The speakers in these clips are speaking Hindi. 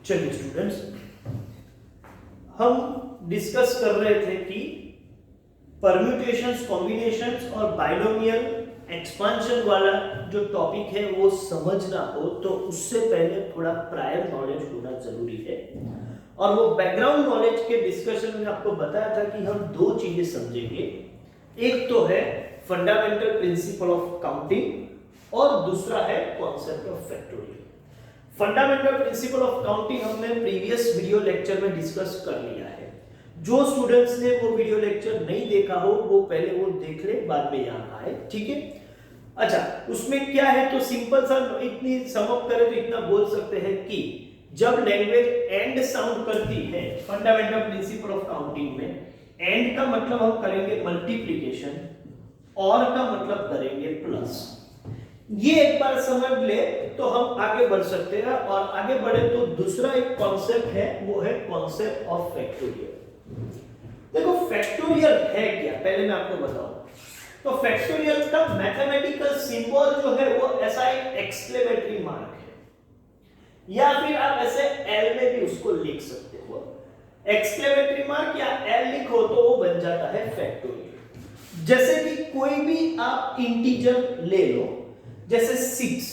चलिए स्टूडेंट्स, हम डिस्कस कर रहे थे कि परम्यूटेशंस, कॉम्बिनेशंस और बाइनोमियल एक्सपांशन वाला जो टॉपिक है वो समझना हो तो उससे पहले थोड़ा प्रायर नॉलेज होना जरूरी है। और वो बैकग्राउंड नॉलेज के डिस्कशन में आपको बताया था कि हम दो चीजें समझेंगे। एक तो है फंडामेंटल प्रिंसिपल ऑफ काउंटिंग और दूसरा है concept of factorial. Fundamental principle of counting हमने प्रीवियस वीडियो लेक्चर में डिस्कस कर लिया है। जो स्टूडेंट्स ने वो वीडियो लेक्चर नहीं देखा हो वो पहले वो देख ले, बाद में यहाँ आए, ठीक है। अच्छा, उसमें क्या है तो सिंपल सा इतनी सम अप करें तो इतना बोल सकते हैं कि जब लैंग्वेज एंड साउंड करती है फंडामेंटल प्रिंसिपल ऑफ काउंटिंग में, एंड का मतलब हम करेंगे मल्टीप्लिकेशन, और का मतलब करेंगे प्लस। ये एक बार समझ ले तो हम आगे बढ़ सकते हैं। और आगे बढ़े तो दूसरा एक कॉन्सेप्ट है, वो है कॉन्सेप्ट ऑफ फैक्टोरियल। देखो फैक्टोरियल है क्या, पहले मैं आपको बताऊं तो फैक्टोरियल का मैथमेटिकल सिंबल जो है वो ऐसा एक एक्सक्लेमेटरी मार्क है, या फिर आप ऐसे एल में भी उसको लिख सकते हो। एक्सक्लेमेटरी मार्क या एल लिखो तो वो बन जाता है फैक्टोरियल। जैसे कि कोई भी आप इंटीजर ले लो, जैसे 6,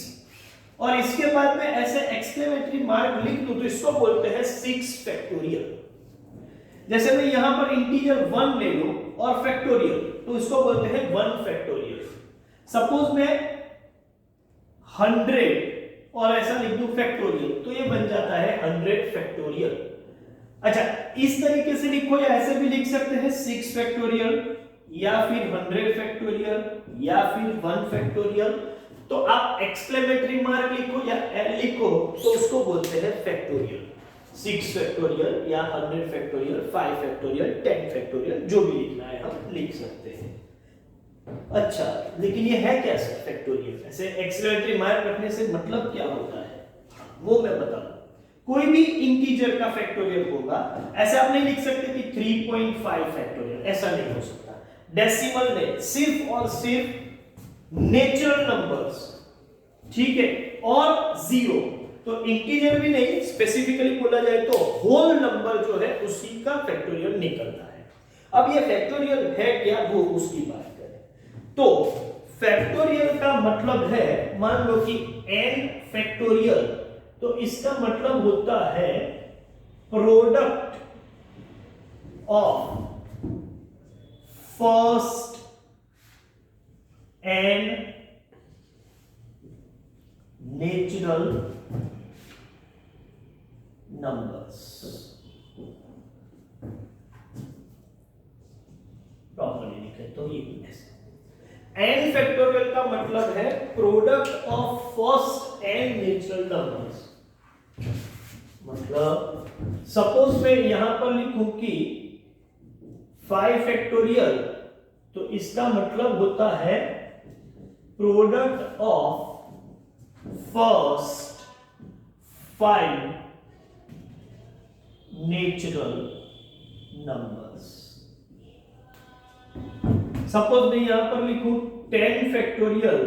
और इसके बाद में ऐसे एक्सक्लेमेटरी मार्क लिख दूं तो इसको बोलते हैं 6 फैक्टोरियल। जैसे मैं यहां पर इंटीजर 1 ले लूं और फैक्टोरियल तो इसको बोलते हैं 1 फैक्टोरियल। सपोज मैं 100 और ऐसा लिख दूं फैक्टोरियल तो ये बन जाता है 100 फैक्टोरियल। अच्छा, इस तरीके से लिखो या ऐसे भी लिख सकते हैं 6 फैक्टोरियल या फिर 100 फैक्टोरियल या फिर 1 फैक्टोरियल। तो आप एक्सक्लेमेटरी मार्क लिखो या एल लिखो तो उसको बोलते हैं फैक्टोरियल। 6 फैक्टोरियल या 100 फैक्टोरियल, 5 फैक्टोरियल, 10 फैक्टोरियल, जो भी लिखना है हम लिख सकते हैं। अच्छा, लेकिन ये है क्या सर फैक्टोरियल? ऐसे एक्सक्लेमेटरी मार्क रखने से मतलब क्या होता है वो मैं बताऊं। कोई भी इंटीजर का फैक्टोरियल होगा, ऐसे आप नहीं लिख सकते कि 3.5 फैक्टोरियल, ऐसा नहीं हो सकता। डेसिमल में सिर्फ और सिर्फ नेचुरल नंबर्स, ठीक है, और 0, तो इंटीजर भी नहीं, स्पेसिफिकली बोला जाए तो होल नंबर जो है उसी का फैक्टोरियल निकलता है। अब ये फैक्टोरियल है क्या वो उसकी बात करें तो फैक्टोरियल का मतलब है, मान लो कि n फैक्टोरियल, तो इसका मतलब होता है product of first and natural numbers. Properly लिखे तो ये एन फैक्टोरियल का मतलब है product of first and natural numbers. मतलब सपोज मैं यहां पर लिखूं कि 5 फैक्टोरियल, तो इसका मतलब होता है product of first 5 natural numbers. Suppose मैं यहां पर लिखूं 10 फैक्टोरियल,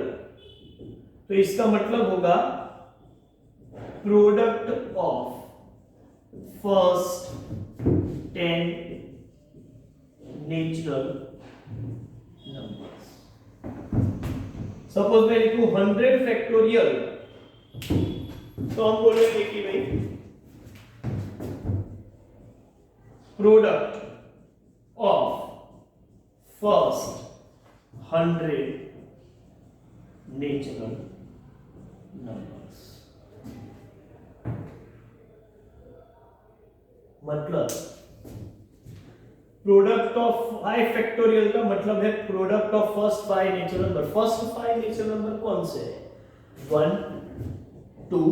तो इसका मतलब होगा product of first 10 natural numbers. Suppose मैं लिखूं 100 फैक्टोरियल, तो हम बोलेंगे कि भाई product of first 100 natural numbers. मतलब प्रोडक्ट ऑफ 5 फैक्टोरियल का मतलब है product of first 5 natural number. First 5 natural number कौन से है? 1 2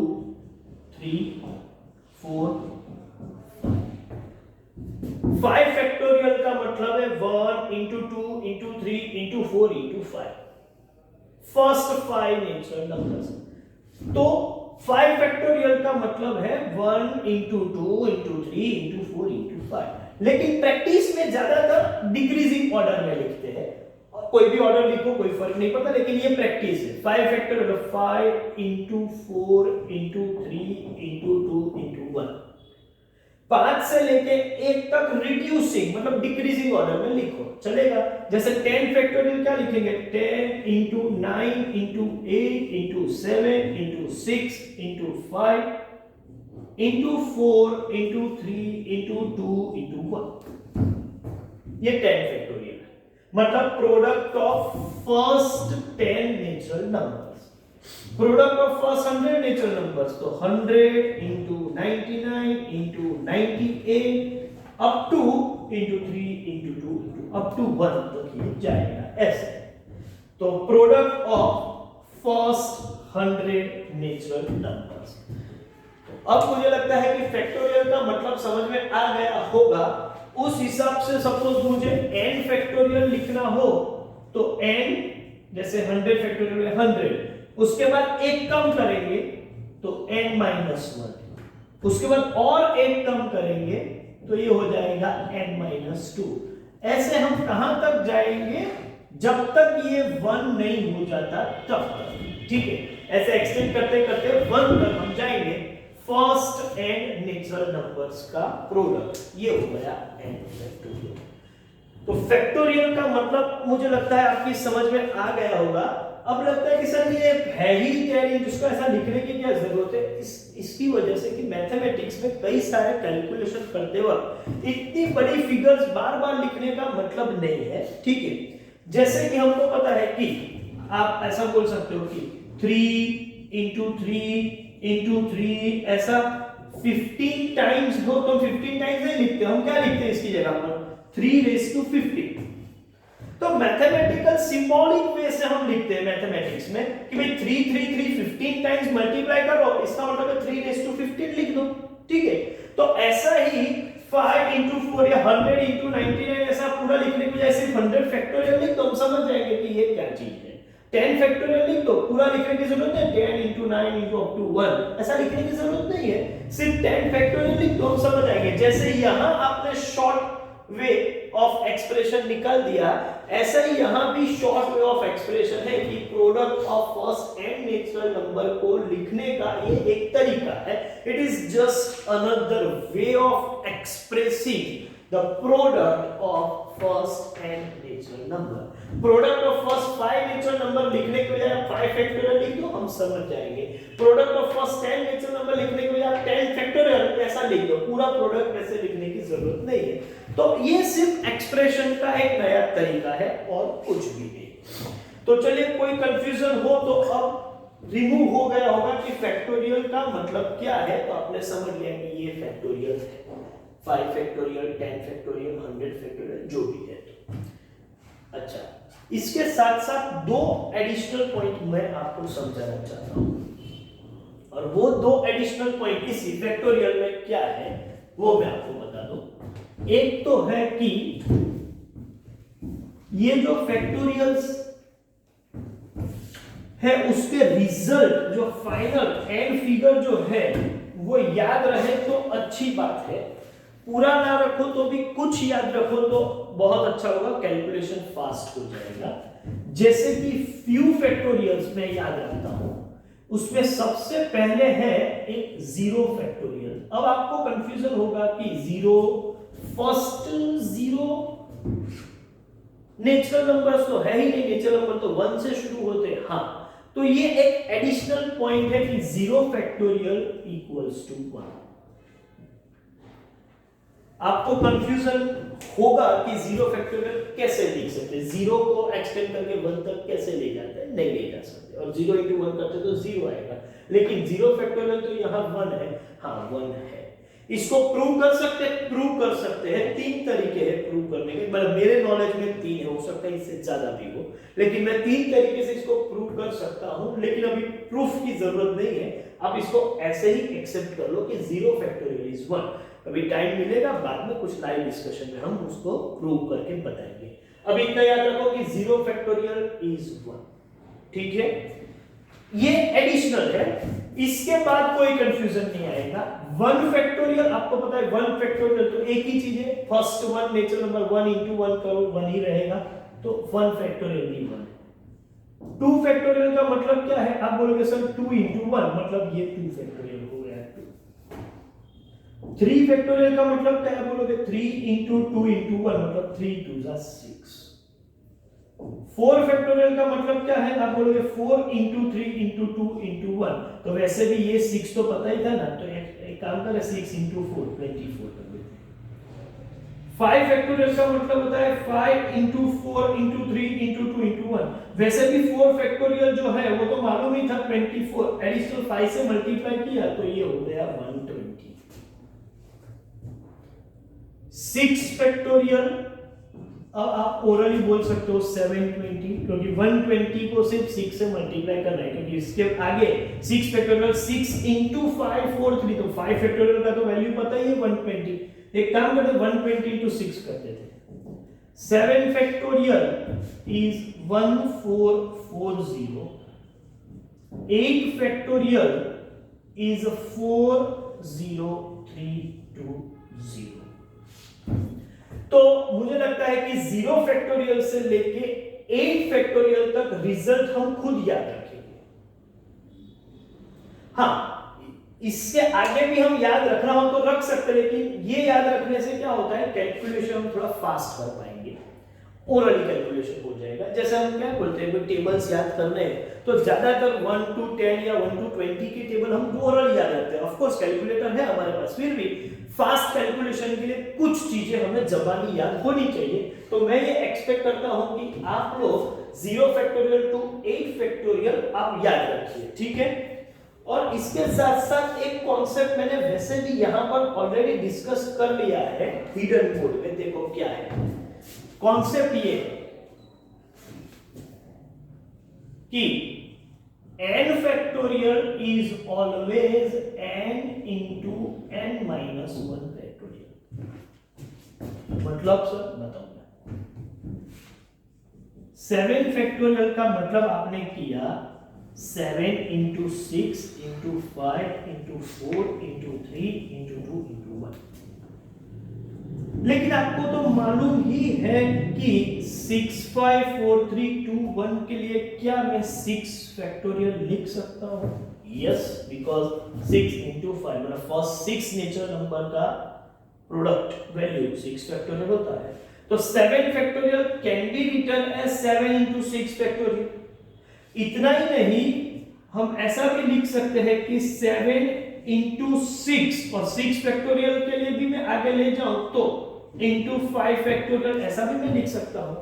3 4 5 फैक्टोरियल का मतलब है 1 into 2 into 3 into 4 into 5, first 5 natural numbers. तो 5 फैक्टोरियल का मतलब है 1 into 2 into 3 into 4 into 5। लेकिन प्रैक्टिस में ज्यादातर डिक्रीजिंग ऑर्डर में लिखते हैं, कोई भी ऑर्डर लिखो कोई फर्क नहीं पड़ता, लेकिन ये प्रैक्टिस है। 5 factorial 5 into 4 into 3 into 2 into 1, 5 से लेके 1 तक रिड्यूसिंग मतलब डिक्रीजिंग ऑर्डर में लिखो, चलेगा। जैसे 10 फैक्टोरियल क्या लिखेंगे, 10 into 9 into 8 into 7 into 6 into 5 into 4 into 3 into 2 into 1, ये 10 फैक्टोरियल है। मतलब product of first 10 natural numbers, product of first 100 natural numbers, तो 100 into 99 into 98 up to into 3 into 2 into up to 1 तक ये जाएगा ऐसे। तो product of first 100 natural numbers. अब मुझे लगता है कि फैक्टोरियल का मतलब समझ में आ गया होगा। उस हिसाब से सपोज मुझे n फैक्टोरियल लिखना हो तो n जैसे 100 फैक्टोरियल 100, उसके बाद एक कम करेंगे तो n माइनस 1, उसके बाद और एक कम करेंगे तो ये हो जाएगा n माइनस 2। ऐसे हम कहां तक जाएंगे, जब तक ये 1 नहीं हो जाता तब तक, ठीक है। ऐसे एक्सटेंड करते करते 1 तक हम जाएंगे। फर्स्ट एंड नेचुरल नंबर्स का प्रोडक्ट, ये हो गया n फैक्टोरियल। तो फैक्टोरियल का मतलब मुझे लगता है आपकी समझ में आ गया होगा। अब लगता है कि सर ये है ही क्या, जिसको ऐसा लिखने की क्या जरूरत है, इसकी वजह से कि मैथमेटिक्स में कई सारे कैलकुलेशन करते वक्त इतनी बड़ी फिगर्स बार बार लिखने का मतलब नहीं है, ठीक है। जैसे कि हमको पता है कि आप ऐसा बोल सकते हो कि 3 into 3 into 3 ऐसा 15 टाइम्स हो तो 15 टाइम्स नहीं लिखते, हम क्या लिखते हैं इसकी जगह पर 3 raised to 50। तो मैथमेटिकल सिंबॉलिक वे से हम लिखते हैं मैथमेटिक्स में कि भाई 3 3 3 15 टाइम्स मल्टीप्लाई करो, इसका मतलब है 3 raised to 15 लिख दो, ठीक है। तो ऐसा ही 5 into 4 या 100 into 99 ऐसा पूरा लिखने की बजाय सिर्फ 100 फैक्टोरियल लिख दो, हम समझ जाएंगे कि ये क्या चीज है। 10 फैक्टोरियल लिख दो, पूरा लिखने की जरूरत नहीं, 10 into 9 into up to 1 ऐसा लिखने की जरूरत नहीं है, सिर्फ 10 फैक्टोरियल लिख दो, हम समझ जाएंगे। जैसे यहां आपने शॉर्ट वे ऑफ एक्सप्रेशन निकाल दिया, ऐसा ही यहां भी शॉर्ट वे ऑफ एक्सप्रेशन है कि product of first and natural number को लिखने का ये एक तरीका है। It is just another way of expressing the product of first and natural number. Product of first 5 natural number लिखने के बजाय 5 फैक्टोरियल लिख दो, हम समझ जाएंगे। Product of first 10 natural number लिखने के बजाय 10 फैक्टोरियल ऐसा लिख दो, पूरा प्रोडक्ट ऐसे लिखने की जरूरत नहीं है। तो ये सिर्फ एक्सप्रेशन का एक नया तरीका है और कुछ भी नहीं। तो चलिए, कोई कंफ्यूजन हो तो अब रिमूव हो गया होगा कि फैक्टोरियल का मतलब क्या है, तो आपने समझ लिया कि ये फैक्टोरियल है, 5 फैक्टोरियल 10 फैक्टोरियल 100 फैक्टोरियल जो भी है। अच्छा, इसके साथ साथ दो एडिशनल पॉइंट मैं आपको समझाना चाहता हूं, और वो दो एडिशनल पॉइंट इसी फैक्टोरियल में क्या है वो मैं आपको बता दूं। एक तो है कि ये जो फैक्टोरियल्स है उसके रिजल्ट जो फाइनल एंड फिगर जो है वो याद रहे तो अच्छी बात है, पूरा ना रखो तो भी कुछ याद रखो तो बहुत अच्छा होगा, कैलकुलेशन फास्ट हो जाएगा। जैसे कि फ्यू फैक्टोरियल्स में याद रखता हूं, उसमें सबसे पहले है एक जीरो फैक्टोरियल। अब आपको कंफ्यूजन होगा कि zero first zero natural numbers तो है ही नहीं, नेचुरल नंबर तो 1 से शुरू होते हैं। हाँ, तो ये एक एडिशनल पॉइंट है कि 0 फैक्टोरियल इक्वल्स टू 1। आपको कंफ्यूजन होगा कि 0 फैक्टोरियल कैसे लिख सकते हैं, 0 को एक्सटेंड करके 1 तक कैसे ले जाते हैं, नहीं ले जा सकते, और 0 into 1 करते तो 0 आएगा, लेकिन 0 फैक्टोरियल तो यहां 1 है। हाँ, 1 है। इसको प्रूव कर सकते हैं, प्रूव कर सकते हैं, 3 तरीके हैं प्रूव करने के, मतलब मेरे नॉलेज में 3 है, हो सकता है इससे ज्यादा भी हो, लेकिन मैं 3 तरीके से इसको प्रूव कर सकता हूं, लेकिन अभी प्रूफ की जरूरत नहीं है, आप इसको ऐसे ही एक्सेप्ट कर लो कि 0 फैक्टोरियल इज 1। अभी टाइम मिलेगा बाद में कुछ लाइव डिस्कशन में हम उसको प्रूव करके बताएंगे। अब इतना याद रखो कि 0 फैक्टोरियल इज 1, ठीक है। ये एडिशनल है, इसके बाद कोई कंफ्यूजन नहीं आएगा। 1 फैक्टोरियल आपको पता है, 1 फैक्टोरियल तो एक ही चीज है, फर्स्ट 1 नेचुरल नंबर 1 into 1 करो 1 ही रहेगा, तो 1 फैक्टोरियल भी 1 है। 2 फैक्टोरियल का मतलब क्या है, आप बोलोगे सर 2 into 1 मतलब ये 2 फैक्टोरियल हो गया। 3 फैक्टोरियल का मतलब क्या है बोलोगे? 3 into 2 into 1 मतलब 3 2 जा 6। 4 फैक्टोरियल का मतलब क्या है? आप बोलोगे 4 into 3 into 2 into 1। तो वैसे भी ये 6 तो पता ही था ना, तो एक काम करें 6 into 4 24 कर देते हैं। 5 फैक्टोरियल का मतलब होता है 5 into 4 into 3 into 2 into 1। वैसे भी 4 फैक्टोरियल जो है वो तो मालूम ही था 24, एडिशनल 5 से मल्टीप्लाई किया तो ये हो गया 120। 6 फैक्टोरियल अब आप ओरली बोल सकते हो 720, क्योंकि 120 को सिर्फ 6 से मल्टीप्लाई करना है, क्योंकि इसके आगे 6 फैक्टोरियल 6 into 5 4 3, तो 5 फैक्टोरियल का तो वैल्यू पता ही है 120। एक काम करते 120 into 6 करते थे। 7 फैक्टोरियल is 1440। 8 factorial is 40320। तो मुझे लगता है कि 0 फैक्टोरियल से लेके 8 फैक्टोरियल तक रिजल्ट हम खुद याद रखेंगे। हाँ, इसके आगे भी हम याद रखना हो तो रख सकते, लेकिन ये याद रखने से क्या होता है, कैलकुलेशन हम थोड़ा फास्ट कर पाएंगे, ओरली कैलकुलेशन हो जाएगा। जैसे हम क्या बोलते हैं, कोई टेबल्स याद करने हैं तो ज्यादातर 1 to 10 या 1 to 20 की टेबल हम ओरली याद रखते हैं। ऑफ कोर्स कैलकुलेटर है हमारे पास, फिर भी फास्ट कैलकुलेशन के लिए कुछ चीजें हमें जबानी याद होनी चाहिए। तो मैं ये एक्सपेक्ट करता हूं कि आप लोग 0 फैक्टोरियल टू 8 फैक्टोरियल आप याद रखिए, ठीक है। और इसके साथ साथ एक कॉन्सेप्ट मैंने वैसे भी यहां पर ऑलरेडी डिस्कस कर लिया है हिडन कोड में। देखो क्या है कॉन्सेप्ट, ये कि n factorial is always n into n minus 1 factorial. मतलब सर बताऊंगा। 7 फैक्टोरियल का मतलब आपने किया 7 into 6 into 5 into 4 into 3 into 2 into 1। लेकिन आपको तो मालूम ही है कि 6 5 4 3 2 1 के लिए क्या मैं 6 फैक्टोरियल लिख सकता हूं? यस, बिकॉज 6 into 5 मतलब फर्स्ट 6 नेचुरल नंबर का प्रोडक्ट वैल्यू 6 फैक्टोरियल होता है। तो 7 factorial can be written as 7 into 6 factorial. इतना ही नहीं, हम ऐसा भी लिख सकते हैं कि 7 into 6, और 6 फैक्टोरियल के लिए भी मैं आगे ले जाऊं तो into 5 फैक्टोरियल ऐसा भी मैं लिख सकता हूं।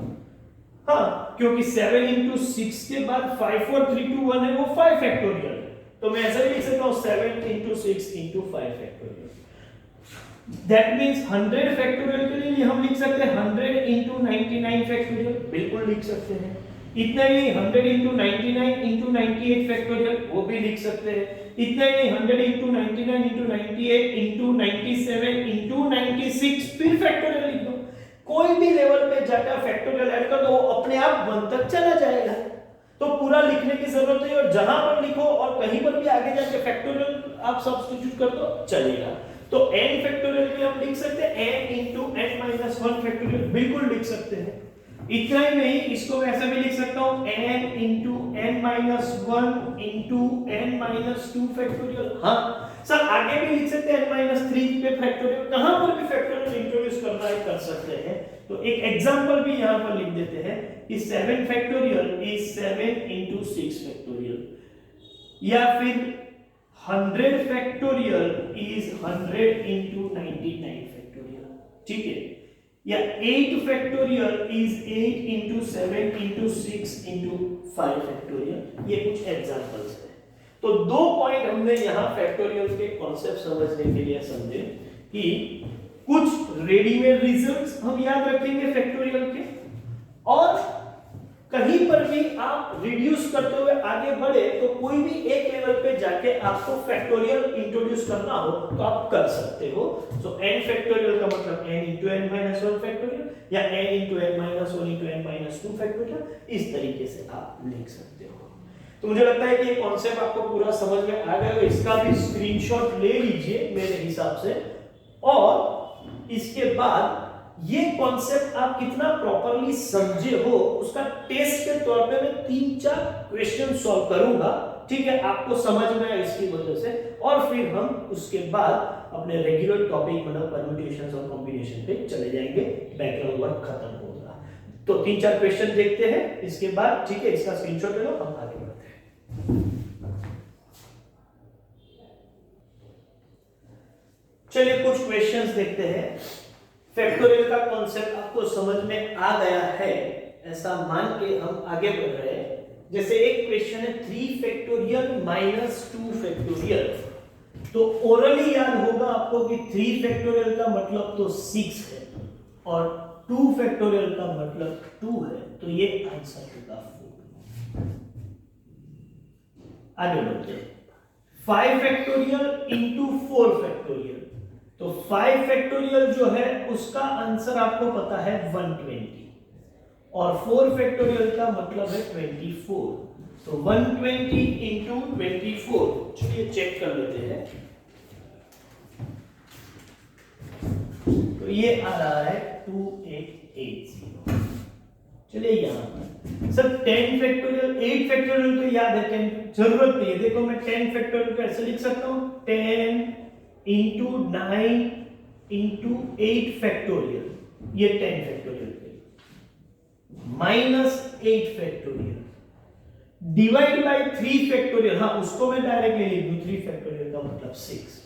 हाँ, क्योंकि 7 into 6 के बाद 5 4 3 2 1 है, वो 5 फैक्टोरियल है, तो मैं ऐसा भी लिख सकता हूं 7 into 6 into 5 factorial. That means 100 factorial के लिए हम लिख सकते हैं 100 into 99 फैक्टोरियल, बिल्कुल लिख सकते हैं। इतना ही 100 into 99 into 98 फैक्टोरियल, वो भी लिख सकते हैं। इतना ही 100 into 99 into 98 into 97 into 96 फिर फैक्टोरियल लिख दो। कोई भी लेवल पे जाकर फैक्टोरियल ऐड कर दो, अपने आप 1 तक चला जाएगा। तो पूरा लिखने की जरूरत नहीं, और जहां पर लिखो और कहीं पर भी आगे जाके फैक्टोरियल आप सब्स्टिट्यूट कर दो चलेगा। तो n फैक्टोरियल के हम लिख सकते हैं n into n minus 1 factorial, बिल्कुल लिख सकते हैं। इतना ही नहीं, इसको मैं ऐसा भी लिख सकता हूं n into n minus 1 into n minus 2 factorial. हाँ सर, आगे भी लिख सकते हैं n minus 3 पे फैक्टोरियल, कहां पर भी फैक्टोरियल इंट्रोड्यूस करना है कर सकते हैं। तो एक एग्जांपल भी यहां पर लिख देते हैं कि 7 फैक्टोरियल इज 7 into 6 फैक्टोरियल, या फिर 100 फैक्टोरियल इज 100 into 99 फैक्टोरियल, ठीक है। या 8 factorial is 8 into 7 into 6 into 5 factorial. ये कुछ एग्जांपल्स हैं। तो 2 पॉइंट हमने यहाँ फैक्टोरियल के कॉन्सेप्ट समझने के लिए समझे कि कुछ रेडीमेड रिजल्ट्स हम याद रखेंगे फैक्टोरियल के, और कहीं पर भी आप रिड्यूस करते हुए आगे बढ़े तो कोई भी एक लेवल पे जाके आपको फैक्टोरियल इंट्रोड्यूस करना हो तो आप कर सकते हो। सो n फैक्टोरियल का मतलब n into n minus 1 factorial, या n into n minus 1 into n minus 2 factorial, इस तरीके से आप लिख सकते हो। तो मुझे लगता है कि ये कॉन्सेप्ट आपको पूरा समझ में आ गया होगा। इसका भी स्क्रीनशॉट ले लीजिए मेरे हिसाब से, और इसके बाद ये कॉन्सेप्ट आप कितना प्रॉपर्ली समझे हो उसका टेस्ट के तौर पे मैं 3-4 क्वेश्चन सॉल्व करूंगा, ठीक है, आपको समझ में आए इसकी वजह से। और फिर हम उसके बाद अपने रेगुलर टॉपिक मतलब परम्यूटेशंस और कॉम्बिनेशन पे चले जाएंगे, बैकग्राउंड वर्क खत्म होगा। तो 3-4 क्वेश्चन देखते हैं इसके बाद, ठीक है, इसका स्क्रीनशॉट ले लो, हम आगे बढ़ते हैं। चलिए कुछ क्वेश्चंस देखते हैं। फैक्टोरियल का कॉन्सेप्ट आपको समझ में आ गया है ऐसा मान के हम आगे बढ़ रहे हैं। जैसे एक क्वेश्चन है 3 फैक्टोरियल माइनस 2 फैक्टोरियल, तो ओरली याद होगा आपको कि 3 फैक्टोरियल का मतलब तो 6 है और 2 फैक्टोरियल का मतलब 2 है, तो ये आंसर होगा 4। आगे बढ़ते हैं। 5 फैक्टोरियल इंटू 4 फैक्टोरियल, तो 5 फैक्टोरियल जो है उसका आंसर आपको पता है 120 और 4 फैक्टोरियल का मतलब है 24, तो 120 इंटू 24, चलिए चेक कर लेते हैं। तो ये आ रहा है 2880। चलिए यहां सर 10 फैक्टोरियल 8 फैक्टोरियल तो याद है, 10 जरूरत नहीं है। देखो मैं 10 फैक्टोरियल को ऐसे लिख सकता हूं 10 इंटू 9 इंटू 8 फैक्टोरियल, ये 10 factorial minus 8 factorial divide by 3 factorial, हाँ उसको मैं डायरेक्टली लिख दूं 3 फैक्टोरियल का मतलब 6,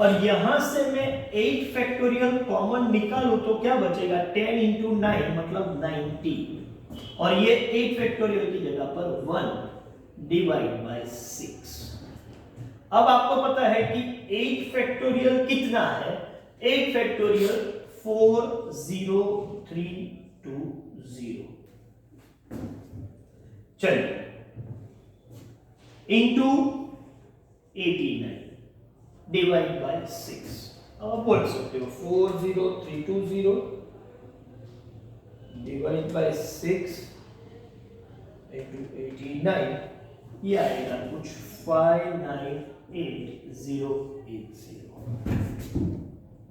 और यहां से मैं 8 फैक्टोरियल कॉमन निकालूं तो क्या बचेगा 10 इंटू 9 मतलब 90, और ये 8 फैक्टोरियल की जगह पर 1 डिवाइड बाय 6। अब आपको पता है कि 8 फैक्टोरियल कितना है, 8 फैक्टोरियल 40320। चलिए इंटू 89 डिवाइड बाय 6, अब बोल सकते हो 40320 डिवाइड बाय 6 इंटू 89, ये आएगा कुछ 598080।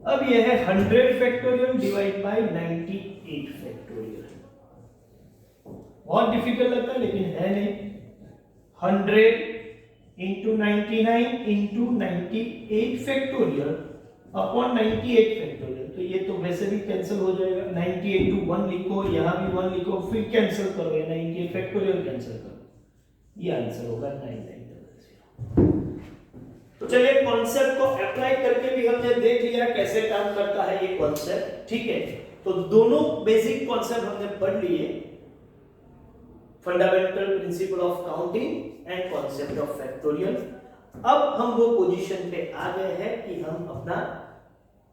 अब यह है 100 फैक्टोरियल डिवाइड बाय 98 फैक्टोरियल। बहुत डिफिकल्ट लगता है लेकिन है नहीं। 100 into 99 into 98 factorial upon 98 factorial, तो ये तो वैसे भी कैंसिल हो जाएगा। 98 टू 1 लिखो, यहां भी 1 लिखो, फिर कैंसिल करो, या 98 फैक्टोरियल कैंसिल करो, ये आंसर होगा 9900। तो चलिए कॉन्सेप्ट को अप्लाई करके भी हमने देख लिया कैसे काम करता है ये कॉन्सेप्ट, ठीक है। तो दोनों बेसिक कॉन्सेप्ट हमने पढ़ लिए, fundamental principle of counting and concept of factorial. अब हम वो पोजीशन पे आ गए हैं कि हम अपना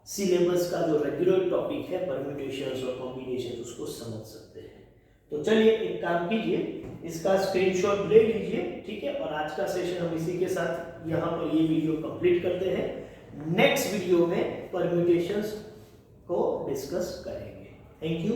सिलेबस का जो रेगुलर टॉपिक है परम्यूटेशंस और कॉम्बिनेशंस उसको समझ सकते हैं। तो चलिए एक काम कीजिए, इसका स्क्रीनशॉट ले लीजिए, ठीक है, और आज का सेशन हम इसी के साथ यहाँ पर ये वीडियो कंप्लीट करते हैं। नेक्स्ट वीडियो में परम्यूटेशंस को डिस्कस करेंगे। Thank you.